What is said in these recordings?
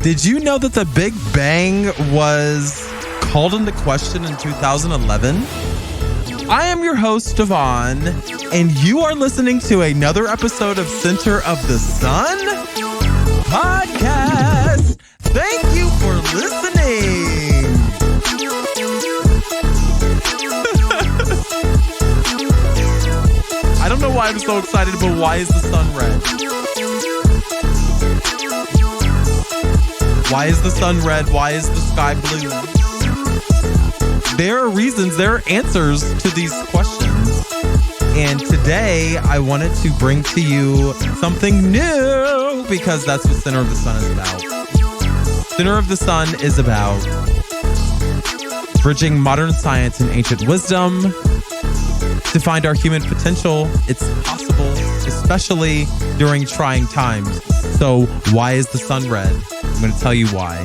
Did you know that the Big Bang was called into question in 2011? I am your host, Devon, and you are listening to another episode of Center of the Sun Podcast. Thank you for listening. I don't know why I'm so excited, but why is the sun red? Why is the sun red? Why is the sky blue? There are reasons, there are answers to these questions. And today I wanted to bring to you something new because that's what Center of the Sun is about. Center of the Sun is about bridging modern science and ancient wisdom to find our human potential. It's possible, especially during trying times. So why is the sun red? I'm going to tell you why.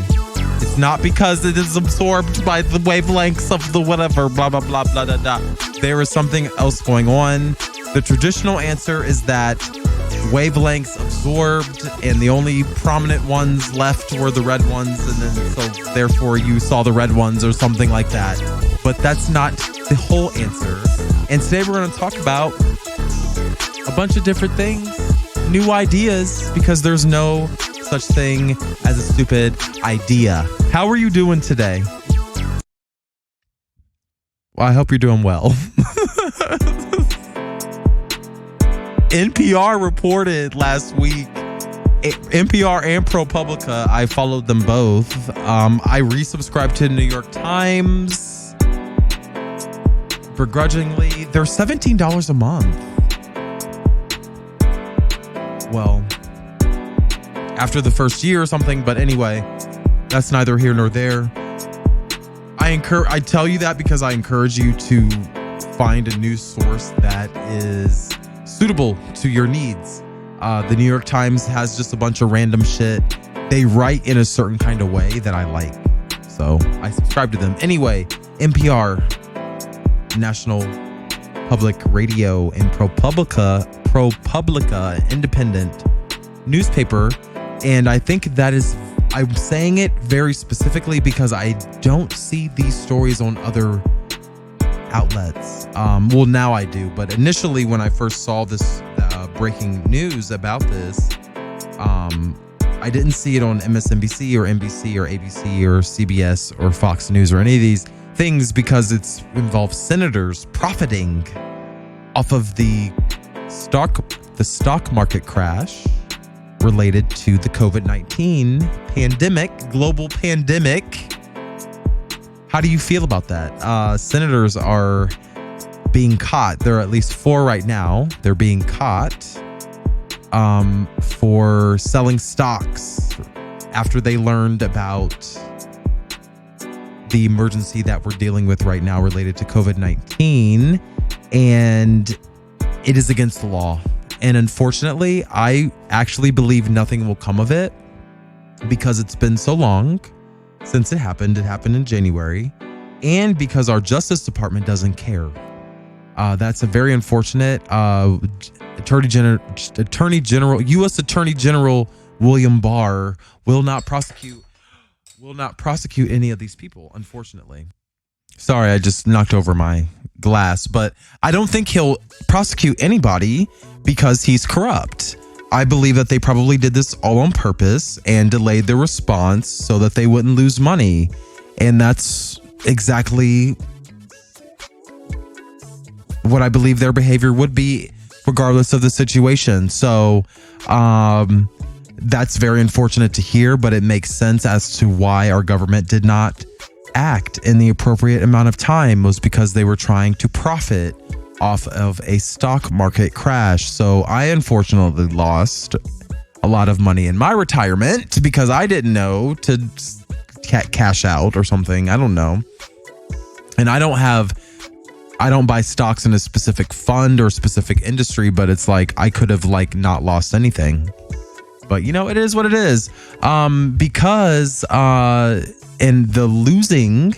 It's not because it is absorbed by the wavelengths of the whatever, blah, blah, blah, blah, blah, blah. There is something else going on. The traditional answer is that wavelengths absorbed and the only prominent ones left were the red ones. And then so therefore you saw the red ones or something like that. But that's not the whole answer. And today we're going to talk about a bunch of different things, new ideas, because there's no such thing as a stupid idea. How are you doing today? Well, I hope you're doing well. NPR reported last week, NPR and ProPublica, I followed them both. I resubscribed to the New York Times begrudgingly. They're $17 a month. Well, after the first year or something, but anyway, that's neither here nor there. I tell you that because I encourage you to find a news source that is suitable to your needs. The New York Times has just a bunch of random shit. They write in a certain kind of way that I like, so I subscribe to them. Anyway, NPR, National Public Radio, and ProPublica, independent newspaper. And I think that is, I'm saying it very specifically because I don't see these stories on other outlets. Well, now I do, but initially when I first saw this breaking news about this, I didn't see it on MSNBC or NBC or ABC or CBS or Fox News or any of these things because it involves senators profiting off of the stock market crash related to the COVID-19 pandemic, global pandemic. How do you feel about that? Senators are being caught. There are at least 4 right now. They're being caught for selling stocks after they learned about the emergency that we're dealing with right now related to COVID-19. And it is against the law. And unfortunately, I actually believe nothing will come of it because it's been so long since it happened. It happened in January. And because our Justice Department doesn't care. That's a very unfortunate. U.S. Attorney General William Barr will not prosecute any of these people, unfortunately. Sorry, I just knocked over my glass, but I don't think he'll prosecute anybody because he's corrupt. I believe that they probably did this all on purpose and delayed their response so that they wouldn't lose money. And that's exactly what I believe their behavior would be regardless of the situation. So that's very unfortunate to hear, but it makes sense as to why our government did not act in the appropriate amount of time. Was because they were trying to profit off of a stock market crash. So I unfortunately lost a lot of money in my retirement because I didn't know to cash out or something. I don't know. And I don't buy stocks in a specific fund or specific industry, but it's like I could have like not lost anything. But you know, it is what it is. Because and the losing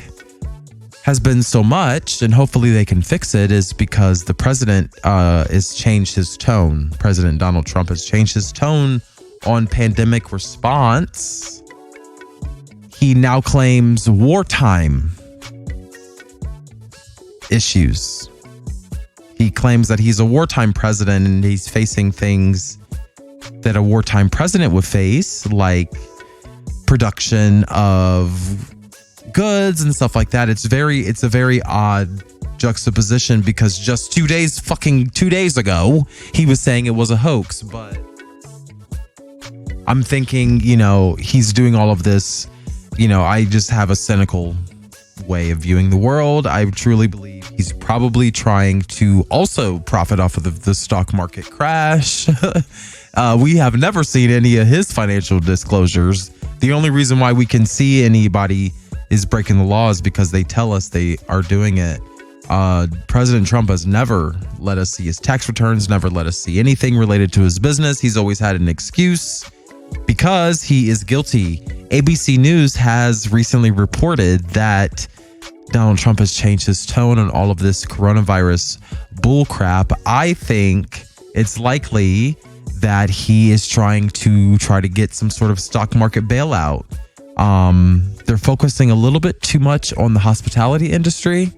has been so much, and hopefully they can fix it, is because the president has changed his tone. President Donald Trump has changed his tone on pandemic response he now claims wartime issues. He claims that he's a wartime president and he's facing things that a wartime president would face, like production of goods and stuff like that. It's a very odd juxtaposition, because just 2 days ago, he was saying it was a hoax. But I'm thinking, he's doing all of this. I just have a cynical way of viewing the world. I truly believe he's probably trying to also profit off of the stock market crash. We have never seen any of his financial disclosures. The only reason why we can see anybody is breaking the law is because they tell us they are doing it. President Trump has never let us see his tax returns, never let us see anything related to his business. He's always had an excuse because he is guilty. ABC News has recently reported that Donald Trump has changed his tone on all of this coronavirus bullcrap. I think it's likely that he is trying to get some sort of stock market bailout. They're focusing a little bit too much on the hospitality industry,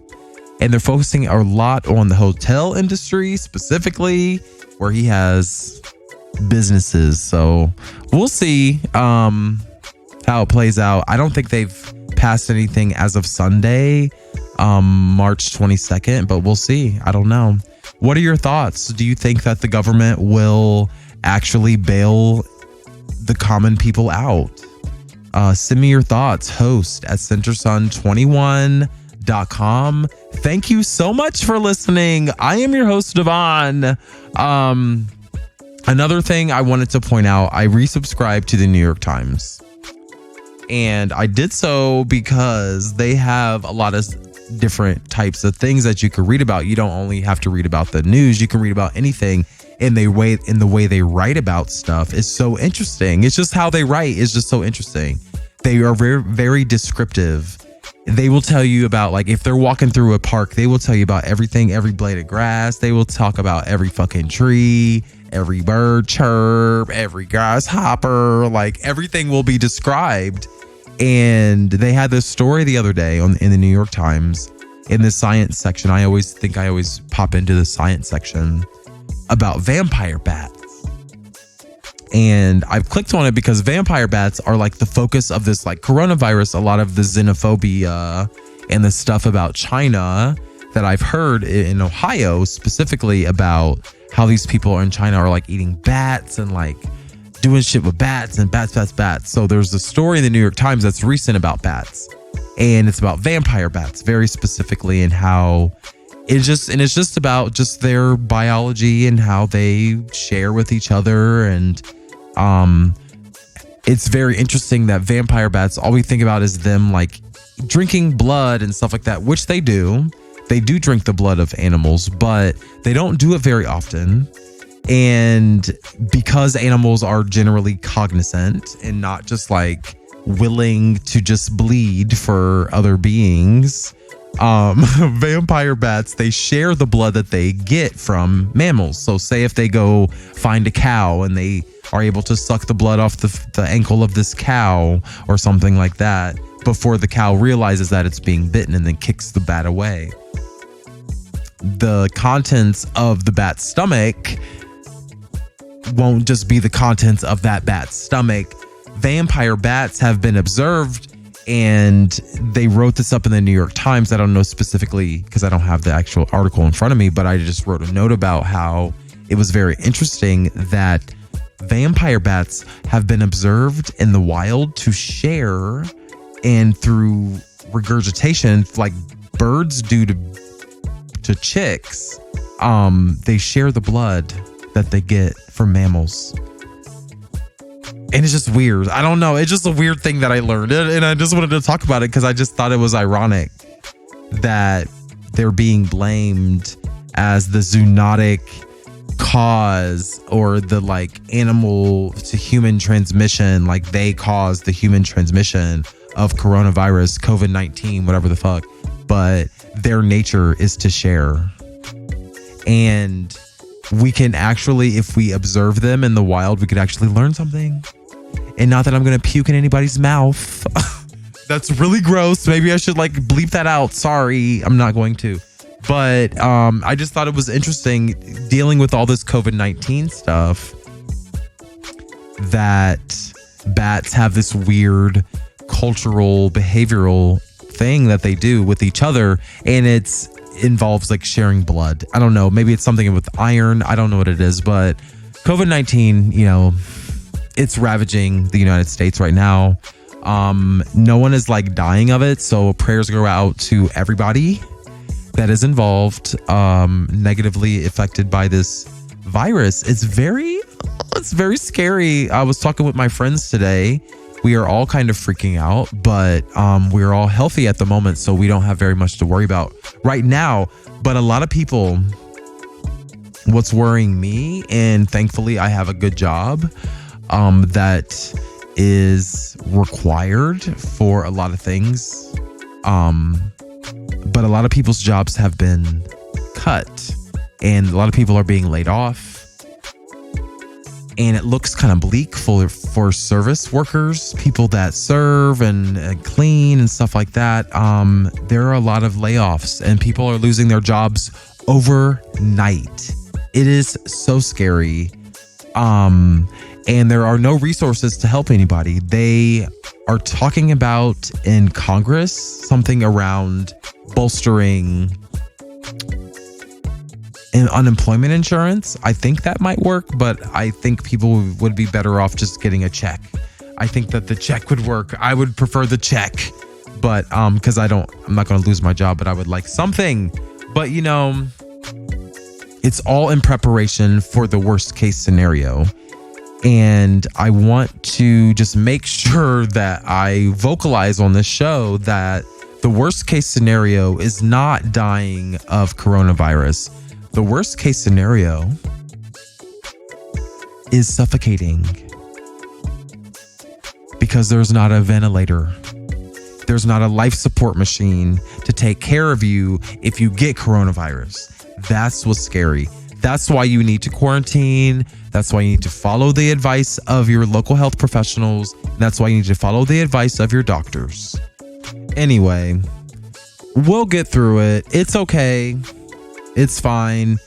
and they're focusing a lot on the hotel industry specifically, where he has businesses. So we'll see how it plays out. I don't think they've passed anything as of Sunday, March 22nd, but we'll see. I don't know. What are your thoughts? Do you think that the government will actually bail the common people out? Send me your thoughts. Host at centersun21.com. Thank you so much for listening. I am your host, Devon. Another thing I wanted to point out, I resubscribed to the New York Times. And I did so because they have a lot of different types of things that you can read about. You don't only have to read about the news. You can read about anything. And the way they write about stuff is so interesting. It's just how they write is just so interesting. They are very, very descriptive. They will tell you about, like, if they're walking through a park, they will tell you about everything, every blade of grass. They will talk about every fucking tree, every bird chirp, every grasshopper, like everything will be described. And they had this story the other day in the New York Times in the science section. I always pop into the science section about vampire bats. And I've clicked on it because vampire bats are like the focus of this like coronavirus. A lot of the xenophobia and the stuff about China that I've heard in Ohio specifically about how these people in China are like eating bats and like doing shit with bats and bats. So there's a story in the New York Times that's recent about bats, and it's about vampire bats very specifically, and how it's just about just their biology and how they share with each other. And it's very interesting that vampire bats, all we think about is them like drinking blood and stuff like that, which they do. They do drink the blood of animals, but they don't do it very often. And because animals are generally cognizant and not just like willing to just bleed for other beings, vampire bats, they share the blood that they get from mammals. So say if they go find a cow and they are able to suck the blood off the ankle of this cow or something like that before the cow realizes that it's being bitten, and then kicks the bat away. The contents of the bat's stomach won't just be the contents of that bat's stomach. Vampire bats have been observed, and they wrote this up in the New York Times. I don't know specifically because I don't have the actual article in front of me, but I just wrote a note about how it was very interesting that vampire bats have been observed in the wild to share, and through regurgitation, like birds do to chicks, they share the blood that they get from mammals. And it's just weird. I don't know. It's just a weird thing that I learned. And I just wanted to talk about it because I just thought it was ironic that they're being blamed as the zoonotic cause, or the like animal to human transmission. Like they caused the human transmission of coronavirus, COVID-19, whatever the fuck. But their nature is to share. And we can actually, if we observe them in the wild, we could actually learn something. And not that I'm going to puke in anybody's mouth. That's really gross. Maybe I should like bleep that out. Sorry, I'm not going to. But I just thought it was interesting dealing with all this COVID-19 stuff that bats have this weird cultural behavioral thing that they do with each other, and it's involves like sharing blood. I don't know, maybe it's something with iron, I don't know what it is, but COVID-19, you know, it's ravaging the United States right now. No one is like dying of it, so prayers go out to everybody that is involved, negatively affected by this virus. It's very scary. I was talking with my friends today. We are all kind of freaking out, but we're all healthy at the moment, so we don't have very much to worry about right now. But a lot of people, what's worrying me, and thankfully I have a good job that is required for a lot of things. But a lot of people's jobs have been cut, and a lot of people are being laid off. And it looks kind of bleak for service workers, people that serve and clean and stuff like that. There are a lot of layoffs, and people are losing their jobs overnight. It is so scary. And there are no resources to help anybody. They are talking about in Congress something around bolstering unemployment insurance. I think that might work, but I think people would be better off just getting a check. I think that the check would work. I would prefer the check, but because I'm not going to lose my job, but I would like something. But you know, it's all in preparation for the worst case scenario. And I want to just make sure that I vocalize on this show that the worst case scenario is not dying of coronavirus. The worst case scenario is suffocating because there's not a ventilator. There's not a life support machine to take care of you if you get coronavirus. That's what's scary. That's why you need to quarantine. That's why you need to follow the advice of your local health professionals. That's why you need to follow the advice of your doctors. Anyway, we'll get through it. It's okay. It's fine.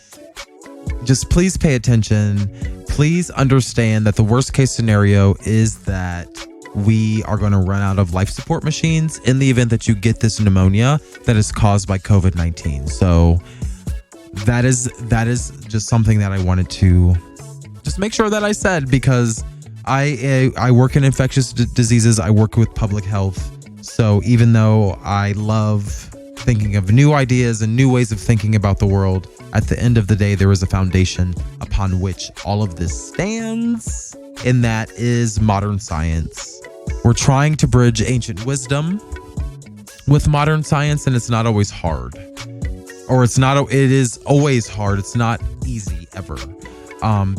Just please pay attention. Please understand that the worst case scenario is that we are going to run out of life support machines in the event that you get this pneumonia that is caused by COVID-19. So that is just something that I wanted to just make sure that I said, because I work in infectious diseases. I work with public health. So even though I love thinking of new ideas and new ways of thinking about the world, at the end of the day, there is a foundation upon which all of this stands, and that is modern science. We're trying to bridge ancient wisdom with modern science, and it's not always hard. It is always hard. It's not easy ever.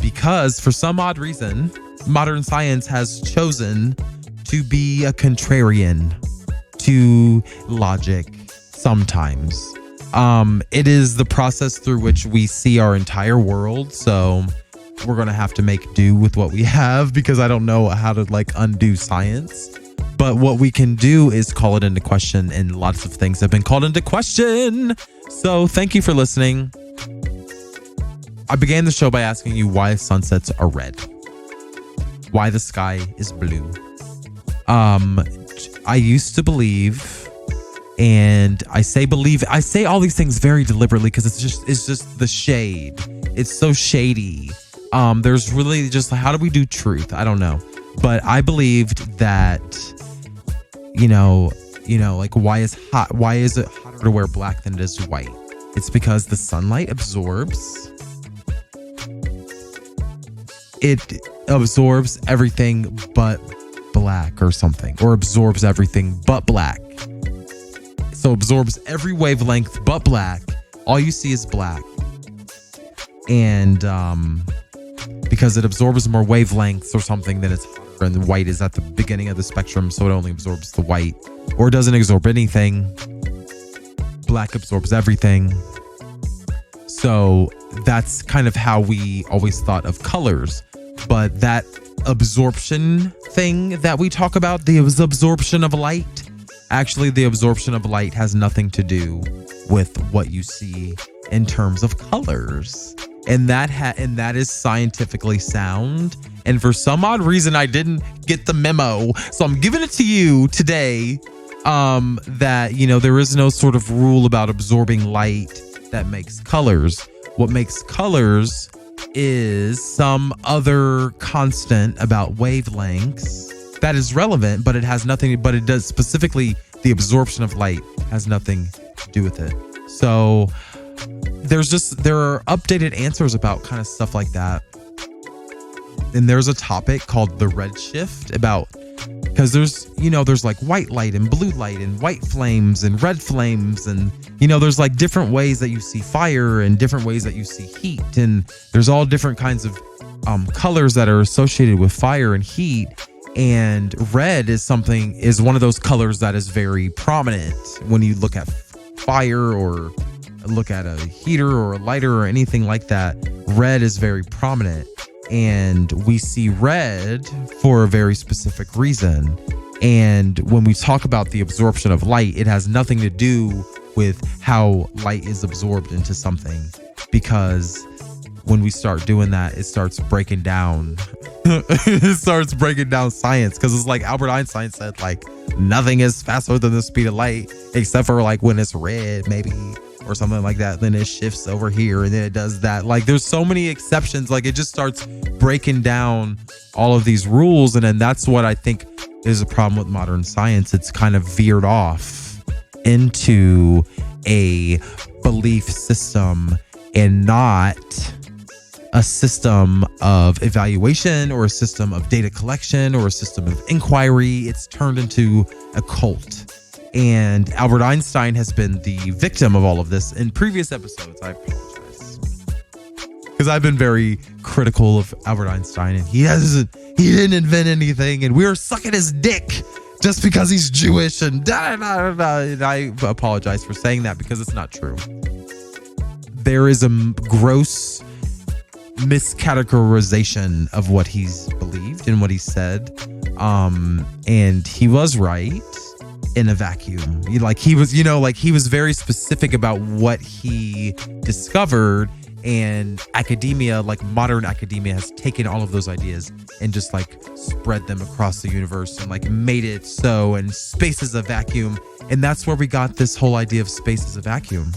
Because for some odd reason, modern science has chosen to be a contrarian to logic sometimes. It is the process through which we see our entire world. So we're going to have to make do with what we have, because I don't know how to like undo science. But what we can do is call it into question, and lots of things have been called into question. So thank you for listening. I began the show by asking you why sunsets are red, why the sky is blue. I used to believe, and I say all these things very deliberately because it's just the shade. It's so shady. There's really just, how do we do truth? I don't know. But I believed that, like why is it hotter to wear black than it is white? It's because the sunlight absorbs. It absorbs everything but black or something, or absorbs everything but black. So absorbs every wavelength but black. All you see is black. And because it absorbs more wavelengths or something, then it's hotter, and the white is at the beginning of the spectrum, so it only absorbs the white, or it doesn't absorb anything. Black absorbs everything. So that's kind of how we always thought of colors. But that absorption thing that we talk about, the absorption of light, Actually, the absorption of light has nothing to do with what you see in terms of colors. And that is scientifically sound. And for some odd reason, I didn't get the memo. So I'm giving it to you today, that, there is no sort of rule about absorbing light that makes colors. What makes colors is some other constant about wavelengths that is relevant, but it does specifically, the absorption of light has nothing to do with it. So there are updated answers about kind of stuff like that. And there's a topic called the redshift because there's like white light and blue light and white flames and red flames. And, there's like different ways that you see fire and different ways that you see heat. And there's all different kinds of colors that are associated with fire and heat. And red is one of those colors that is very prominent when you look at fire or look at a heater or a lighter or anything like that. Red is very prominent, and we see red for a very specific reason. And when we talk about the absorption of light, it has nothing to do with how light is absorbed into something, because when we start doing that, it starts breaking down science, because it's like Albert Einstein said, like, nothing is faster than the speed of light except for like when it's red, maybe, or something like that. Then it shifts over here and then it does that. Like, there's so many exceptions. Like, it just starts breaking down all of these rules. And then that's what I think is a problem with modern science. It's kind of veered off into a belief system and not a system of evaluation or a system of data collection or a system of inquiry. It's turned into a cult. And Albert Einstein has been the victim of all of this. In previous episodes, I apologize, because I've been very critical of Albert Einstein, and he didn't invent anything, and we were sucking his dick just because he's Jewish, and da da da da. And I apologize for saying that, because it's not true. There is a gross miscategorization of what he's believed and what he said, and he was right in a vacuum. He was very specific about what he discovered, and academia, like modern academia, has taken all of those ideas and just like spread them across the universe and like made it so, and space is a vacuum, and that's where we got this whole idea of space is a vacuum.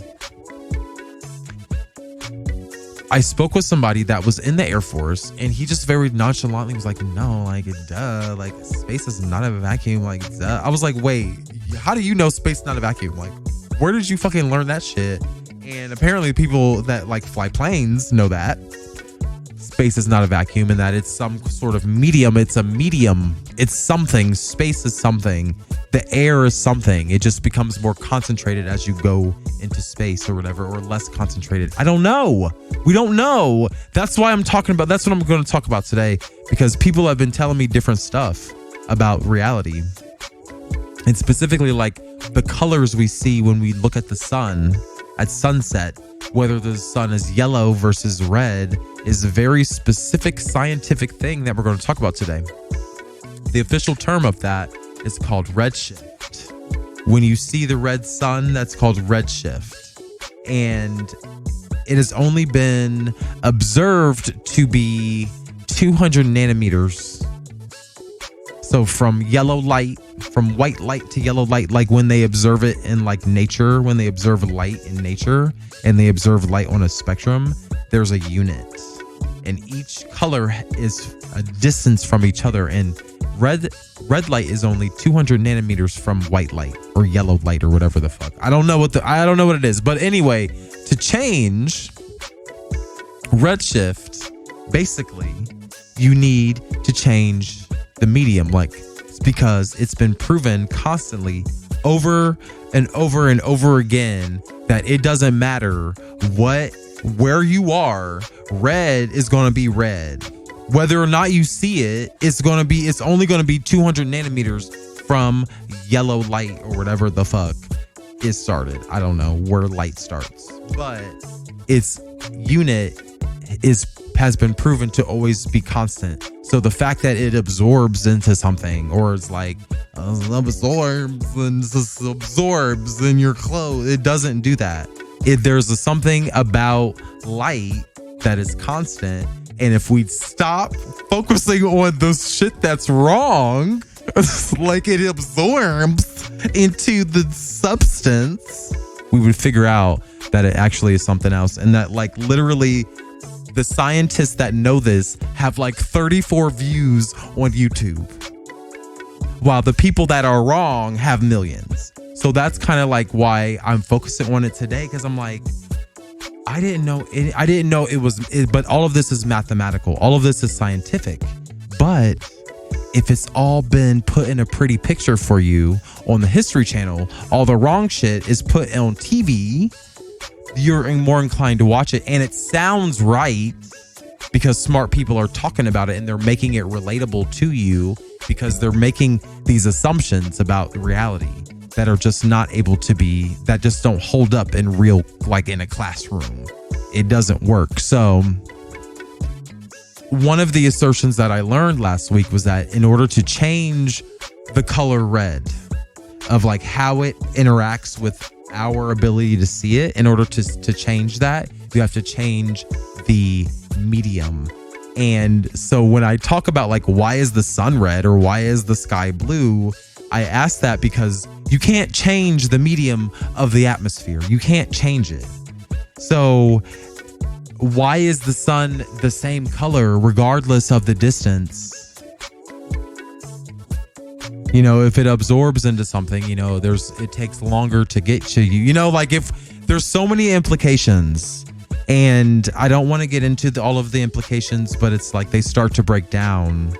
I spoke with somebody that was in the Air Force, and he just very nonchalantly was like, no, like, duh, like, space is not a vacuum, like, duh. I was like, wait, how do you know space is not a vacuum? Like, where did you fucking learn that shit? And apparently people that like fly planes know that space is not a vacuum, and that it's some sort of medium. It's a medium. It's something. Space is something. The air is something. It just becomes more concentrated as you go into space or whatever, or less concentrated. I don't know. We don't know. That's why I'm talking about, that's what I'm going to talk about today, because people have been telling me different stuff about reality. And specifically, like, the colors we see when we look at the sun at sunset, whether the sun is yellow versus red, is a very specific scientific thing that we're going to talk about today. The official term of that is called redshift. When you see the red sun, that's called redshift. And it has only been observed to be 200 nanometers. So from yellow light, from white light to yellow light, like when they observe it in like nature, when they observe light in nature and they observe light on a spectrum, there's a unit. And each color is a distance from each other. And red light is only 200 nanometers from white light or yellow light or whatever the fuck. I don't know what it is. But anyway, to change redshift, basically you need to change the medium. Like, it's because it's been proven constantly over and over and over again that it doesn't matter where you are, red is going to be red. Whether or not you see it, it's only going to be 200 nanometers from yellow light or whatever the fuck it started. I don't know where light starts, but its unit has been proven to always be constant. So the fact that it absorbs into something, or it's like absorbs in your clothes, it doesn't do that. There's something about light that is constant, and if we stop focusing on the shit that's wrong, like it absorbs into the substance, we would figure out that it actually is something else, and that like literally the scientists that know this have like 34 views on YouTube, while the people that are wrong have millions. So that's kind of like why I'm focusing on it today, because I'm like, I didn't know it was, but all of this is mathematical. All of this is scientific. But if it's all been put in a pretty picture for you on the History Channel, all the wrong shit is put on TV, you're more inclined to watch it, and it sounds right because smart people are talking about it and they're making it relatable to you, because they're making these assumptions about reality that are just not able to be, that just don't hold up in real, like in a classroom. It doesn't work. So one of the assertions that I learned last week was that in order to change the color red, of like how it interacts with our ability to see it, in order to change that, you have to change the medium. And so when I talk about like, why is the sun red or why is the sky blue, I ask that because you can't change the medium of the atmosphere. You can't change it. So why is the sun the same color regardless of the distance? You know, if it absorbs into something, you know, it takes longer to get to you. You know, like if there's so many implications, and I don't want to get into all of the implications, but it's like they start to break down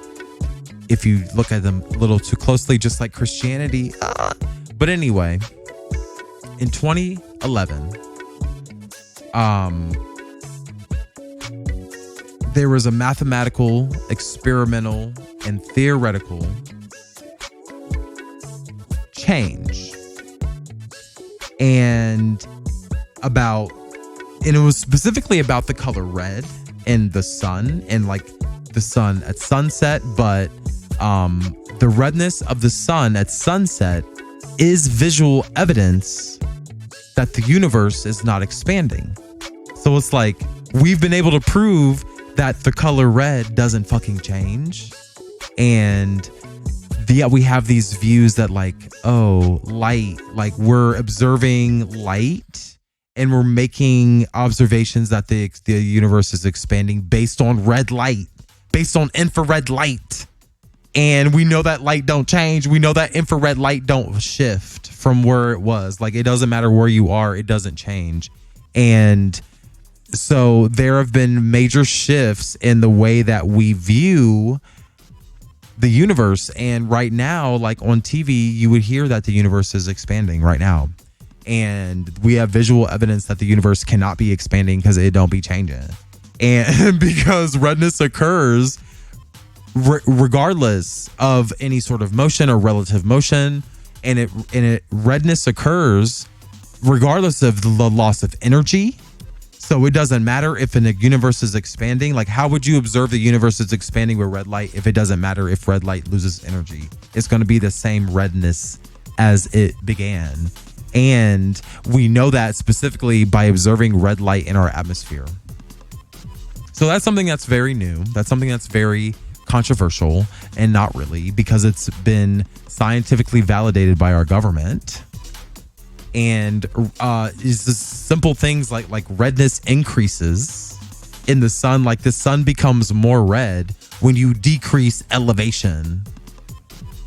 if you look at them a little too closely, just like Christianity. But anyway, in 2011, there was a mathematical, experimental, and theoretical change, and it was specifically about the color red and the sun, and like the sun at sunset, but the redness of the sun at sunset is visual evidence that the universe is not expanding. So it's like we've been able to prove that the color red doesn't fucking change, and we have these views that like, oh, light, like we're observing light and we're making observations that the universe is expanding based on red light, based on infrared light. And we know that light don't change. We know that infrared light don't shift from where it was. Like it doesn't matter where you are, it doesn't change. And so there have been major shifts in the way that we view the universe. And right now, like on TV, you would hear that the universe is expanding right now. And we have visual evidence that the universe cannot be expanding because it don't be changing. And because redness occurs regardless of any sort of motion or relative motion, and redness occurs regardless of the loss of energy. So it doesn't matter if a universe is expanding. Like, how would you observe the universe is expanding with red light if it doesn't matter if red light loses energy? It's going to be the same redness as it began. And we know that specifically by observing red light in our atmosphere. So that's something that's very new. That's something that's very controversial, and not really, because it's been scientifically validated by our government. And is the simple things like redness increases in the sun. Like the sun becomes more red when you decrease elevation.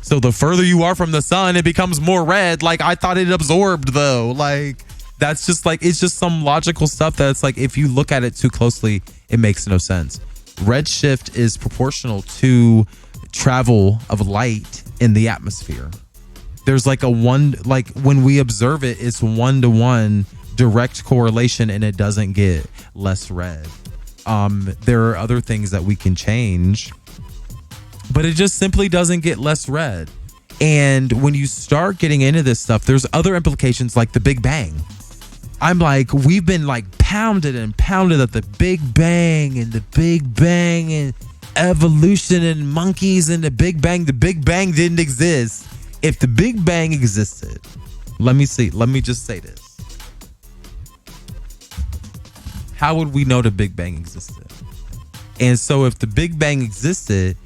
So the further you are from the sun, it becomes more red. Like I thought it absorbed though. Like that's just like, it's just some logical stuff that's like, if you look at it too closely, it makes no sense. Redshift is proportional to travel of light in the atmosphere. There's like like when we observe it, it's 1-to-1 direct correlation, and it doesn't get less red. There are other things that we can change, but it just simply doesn't get less red. And when you start getting into this stuff, there's other implications like the Big Bang. I'm like, we've been like pounded and pounded at the Big Bang and the Big Bang, and evolution and monkeys and the Big Bang didn't exist. If the Big Bang existed, let me just say this. How would we know the Big Bang existed? And so if the Big Bang existed,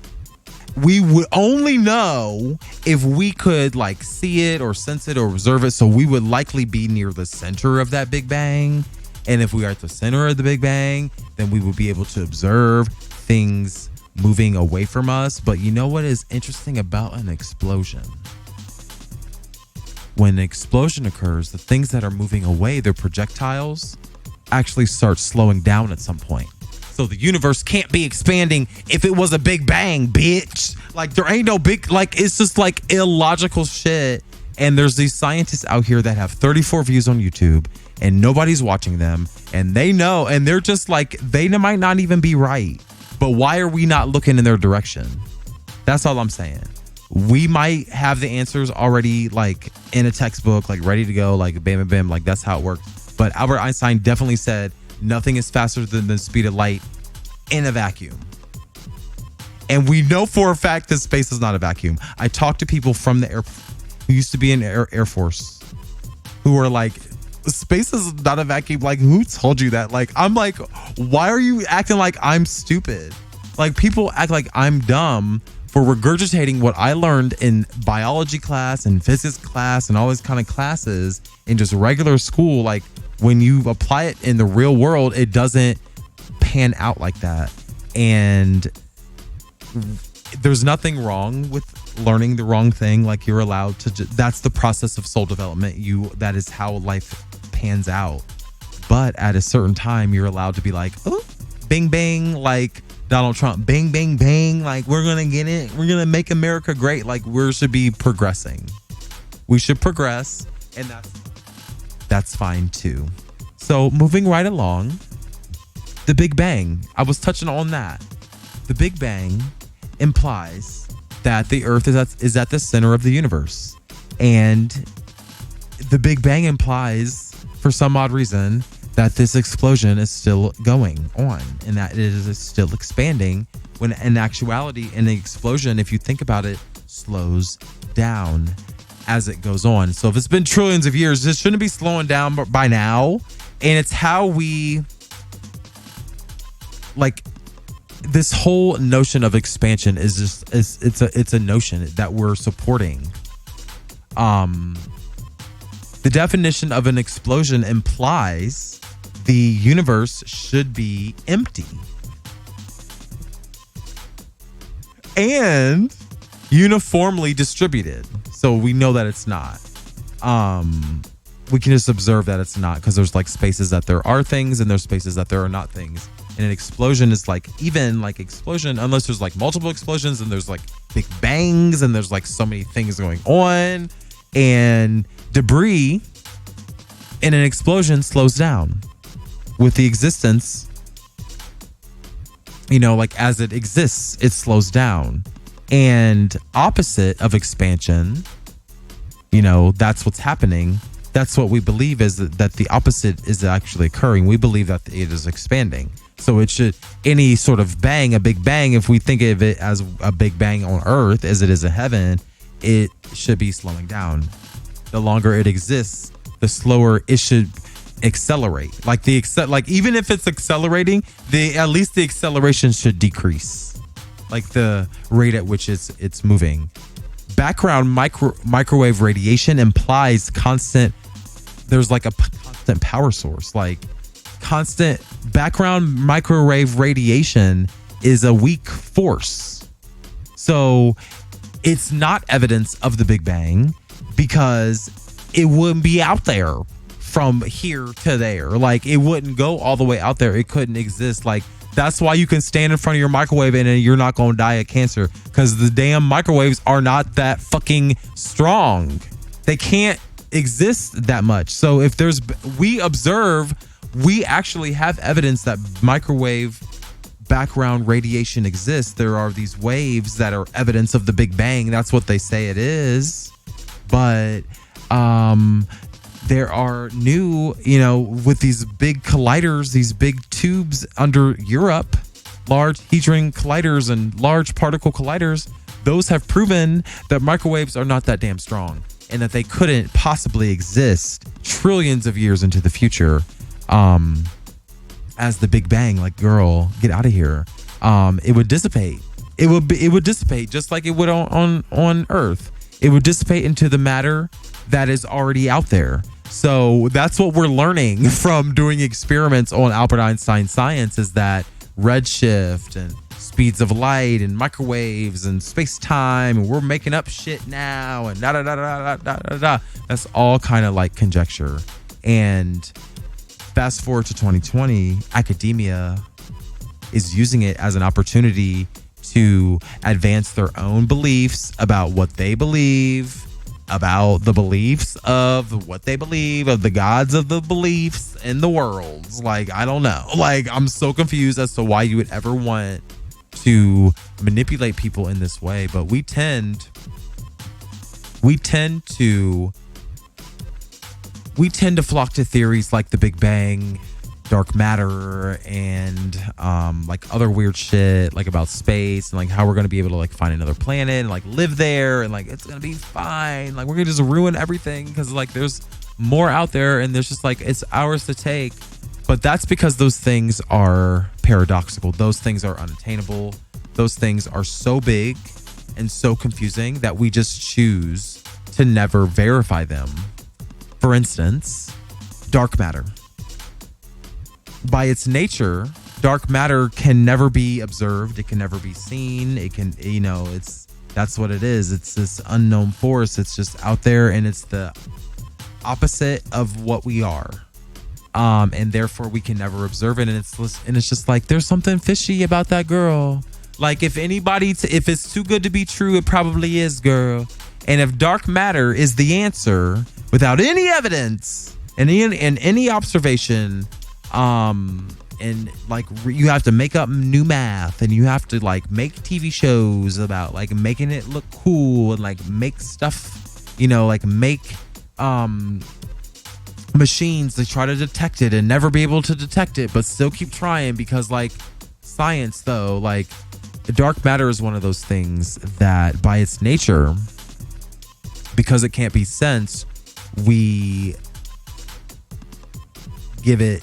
we would only know if we could like see it or sense it or observe it. So we would likely be near the center of that Big Bang. And if we are at the center of the Big Bang, then we would be able to observe things moving away from us. But you know what is interesting about an explosion? When an explosion occurs, the things that are moving away, their projectiles, actually start slowing down at some point. So the universe can't be expanding if it was a Big Bang, bitch. Like there ain't no big, like it's just like illogical shit. And there's these scientists out here that have 34 views on YouTube and nobody's watching them. And they know, and they're just like, they might not even be right. But why are we not looking in their direction? That's all I'm saying. We might have the answers already like in a textbook, like ready to go, like bam, bam, bam, like that's how it works. But Albert Einstein definitely said nothing is faster than the speed of light in a vacuum. And we know for a fact that space is not a vacuum. I talked to people from the air who used to be in Air Force who were like, space is not a vacuum. Like, who told you that? Like, I'm like, why are you acting like I'm stupid? Like, people act like I'm dumb for regurgitating what I learned in biology class and physics class and all these kind of classes in just regular school. Like, when you apply it in the real world, it doesn't pan out like that. And there's nothing wrong with learning the wrong thing. Like, you're allowed to that's the process of soul development. That is how life pans out. But at a certain time, you're allowed to be like, oh, bing bang, like Donald Trump, bang bang bang, like we're gonna get it, we're gonna make America great. Like, we should be progressing. We should progress, and that's fine too. So moving right along, the Big Bang, I was touching on that. The Big Bang implies that the Earth is at the center of the universe. And the Big Bang implies, for some odd reason, that this explosion is still going on and that it is still expanding, when in actuality, an explosion, if you think about it, slows down as it goes on. So if it's been trillions of years, this shouldn't be slowing down by now. And it's how we, like, this whole notion of expansion is just it's a notion that we're supporting. The definition of an explosion implies the universe should be empty and uniformly distributed. So we know that it's not. We can just observe that it's not, because there's like spaces that there are things and there's spaces that there are not things. And an explosion is like, even like explosion, unless there's like multiple explosions and there's like big bangs and there's like so many things going on, and debris in an explosion slows down with the existence, you know, like as it exists, it slows down. And opposite of expansion, you know, that's what's happening. That's what we believe, is that the opposite is actually occurring. We believe that it is expanding. So it should, any sort of bang, a big bang, if we think of it as a big bang on earth as it is in heaven, it should be slowing down. The longer it exists, the slower it should accelerate. Like even if it's accelerating, at least the acceleration should decrease, like the rate at which it's moving. Background microwave radiation implies there's like a constant power source. Like, constant background microwave radiation is a weak force. So it's not evidence of the Big Bang, because it wouldn't be out there from here to there. Like, it wouldn't go all the way out there. It couldn't exist. Like, that's why you can stand in front of your microwave and you're not going to die of cancer, because the damn microwaves are not that fucking strong. They can't exist that much. So if we actually have evidence that microwave background radiation exists. There are these waves that are evidence of the Big Bang. That's what they say it is. But there are new, with these big colliders, these big tubes under Europe large hadron colliders and large particle colliders, those have proven that microwaves are not that damn strong and that they couldn't possibly exist trillions of years into the future. As the Big Bang, like, girl, get out of here. It would dissipate. It would dissipate just like it would on Earth. It would dissipate into the matter that is already out there. So that's what we're learning from doing experiments on Albert Einstein's science, is that redshift and speeds of light and microwaves and space-time, and we're making up shit now and da da da da da da da. That's all kind of like conjecture. And fast forward to 2020, academia is using it as an opportunity to advance their own beliefs about what they believe, about the beliefs of what they believe, of the gods of the beliefs in the worlds. Like, I don't know. Like, I'm so confused as to why you would ever want to manipulate people in this way. But we tend to flock to theories like the Big Bang, dark matter, and like other weird shit, like about space and like how we're going to be able to like find another planet and like live there and like it's going to be fine. Like, we're going to just ruin everything because like there's more out there and there's just like it's ours to take. But that's because those things are paradoxical. Those things are unattainable. Those things are so big and so confusing that we just choose to never verify them. For instance, dark matter. By its nature, dark matter can never be observed. It can never be seen. It can, that's what it is. It's this unknown force. It's just out there, and it's the opposite of what we are. And therefore we can never observe it. And it's just like, there's something fishy about that girl. Like, if it's too good to be true, it probably is, girl. And if dark matter is the answer without any evidence and any observation, and like you have to make up new math and you have to like make TV shows about like making it look cool and like make stuff, like make machines to try to detect it and never be able to detect it, but still keep trying because like science, though, like dark matter is one of those things that by its nature, because it can't be sensed, we give it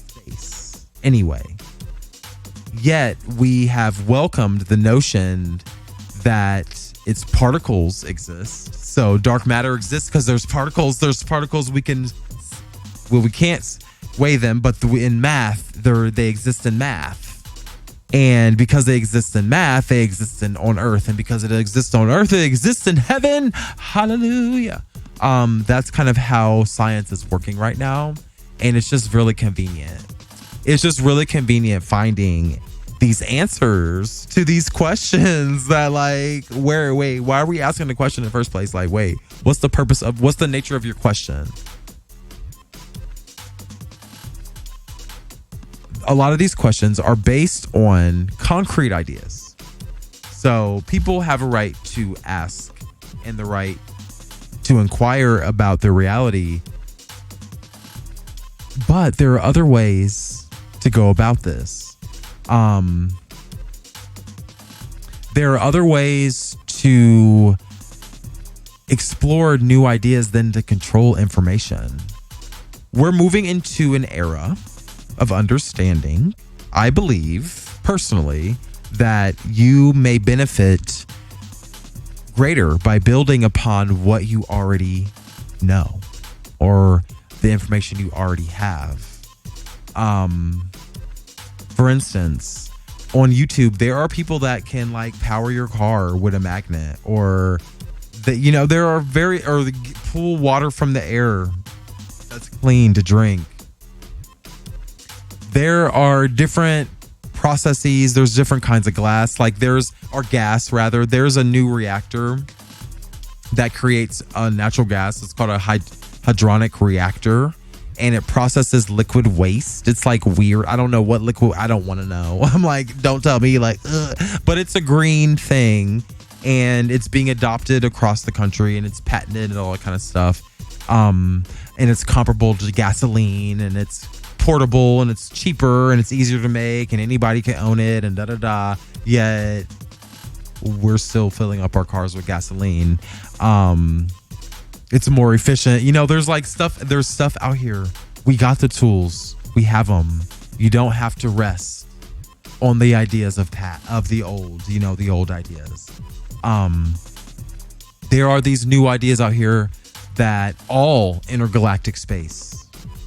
space anyway. Yet we have welcomed the notion that its particles exist. So dark matter exists because there's particles. There's particles we can't weigh them, but in math, they exist in math. And because they exist in math, they exist on Earth. And because it exists on Earth, it exists in heaven. Hallelujah. That's kind of how science is working right now. And it's just really convenient. It's just really convenient finding these answers to these questions that like, why are we asking the question in the first place? Like, wait, what's the nature of your question? A lot of these questions are based on concrete ideas. So people have a right to ask and the right to inquire about their reality. But there are other ways to go about this. There are other ways to explore new ideas than to control information. We're moving into an era of understanding. I believe personally that you may benefit greater by building upon what you already know or the information you already have. For instance, on YouTube, there are people that can like power your car with a magnet, or that, there are pull water from the air that's clean to drink. There are different processes. There's different kinds of gas. Like there's a new reactor that creates a natural gas. It's called a hydronic reactor, and it processes liquid waste. It's like weird. I don't know what liquid. I don't want to know. I'm like, don't tell me. Like, ugh. But it's a green thing, and it's being adopted across the country, and it's patented and all that kind of stuff. And it's comparable to gasoline, and it's portable, and it's cheaper, and it's easier to make, and anybody can own it, and da-da-da. Yet we're still filling up our cars with gasoline. It's more efficient. There's stuff out here. We got the tools. We have them. You don't have to rest on the ideas of the old, the old ideas. There are these new ideas out here that all intergalactic space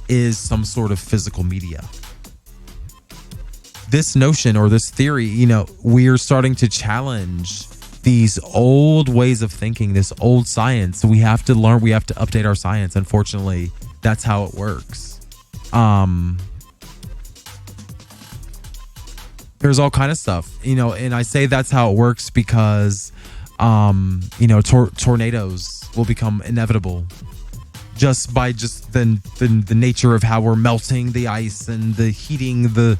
is some sort of physical media. This notion or this theory, we're starting to challenge these old ways of thinking, this old science. We have to learn, we have to update our science. Unfortunately, that's how it works. There's all kind of stuff, and I say that's how it works because, tornadoes will become inevitable just by the nature of how we're melting the ice and the heating. The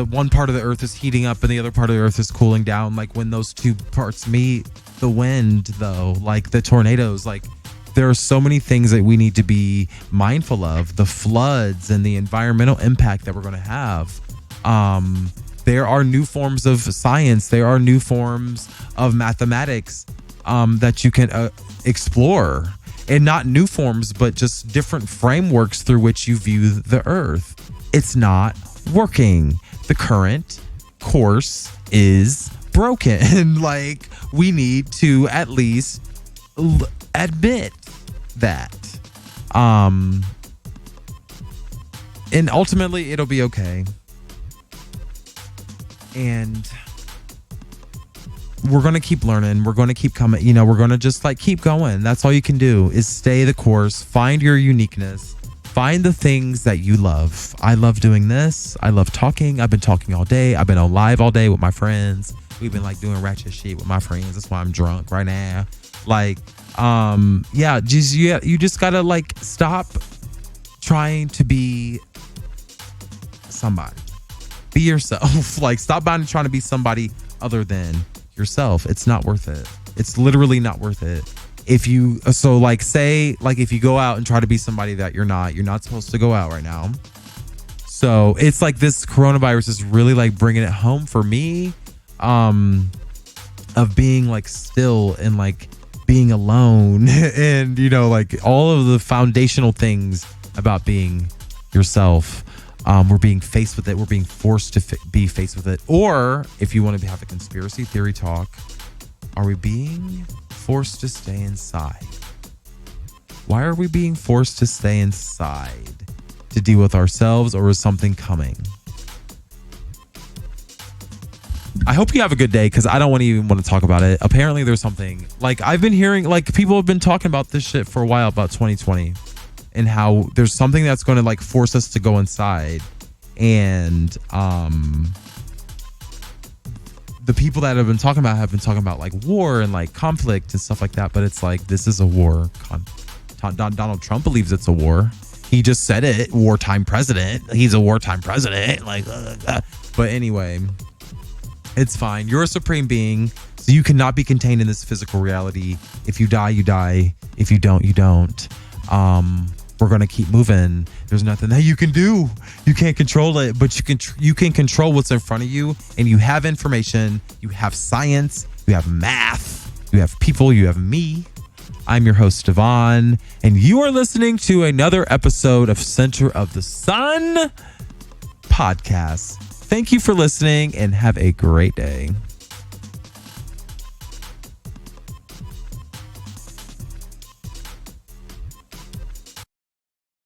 one part of the earth is heating up and the other part of the earth is cooling down. Like when those two parts meet, the wind though, like the tornadoes, like there are so many things that we need to be mindful of. The floods and the environmental impact that we're going to have. There are new forms of science. There are new forms of mathematics that you can explore. And not new forms, but just different frameworks through which you view the earth. It's not working. The current course is broken. Like, we need to at least admit that. And ultimately, it'll be okay. And we're going to keep learning. We're going to keep coming. We're going to just keep going. That's all you can do is stay the course. Find your uniqueness. Find the things that you love. I love doing this. I love talking. I've been talking all day. I've been on live all day with my friends. We've been doing ratchet shit with my friends. That's why I'm drunk right now. You just got to stop trying to be somebody. Be yourself. Stop trying to be somebody other than yourself. It's not worth it. It's literally not worth it. If you if you go out and try to be somebody that you're not supposed to go out right now. So it's this coronavirus is really bringing it home for me, of being still and being alone and all of the foundational things about being yourself. We're being faced with it. We're being forced to be faced with it. Or if you want to have a conspiracy theory talk, are we being forced to stay inside? Why are we being forced to stay inside? To deal with ourselves, or is something coming? I hope you have a good day, because I don't even want to talk about it. Apparently there's something I've been hearing, people have been talking about this shit for a while about 2020 and how there's something that's going to force us to go inside. And the people that have been talking about war and conflict and stuff like that. But it's this is a war. Donald Trump believes it's a war. He just said it. Wartime president. He's a wartime president. But anyway, it's fine. You're a supreme being, so you cannot be contained in this physical reality. If you die, you die. If you don't, you don't. We're going to keep moving. There's nothing that you can do. You can't control it, but you can control what's in front of you. And you have information. You have science. You have math. You have people. You have me. I'm your host, Devon, and you are listening to another episode of Center of the Sun podcast. Thank you for listening and have a great day.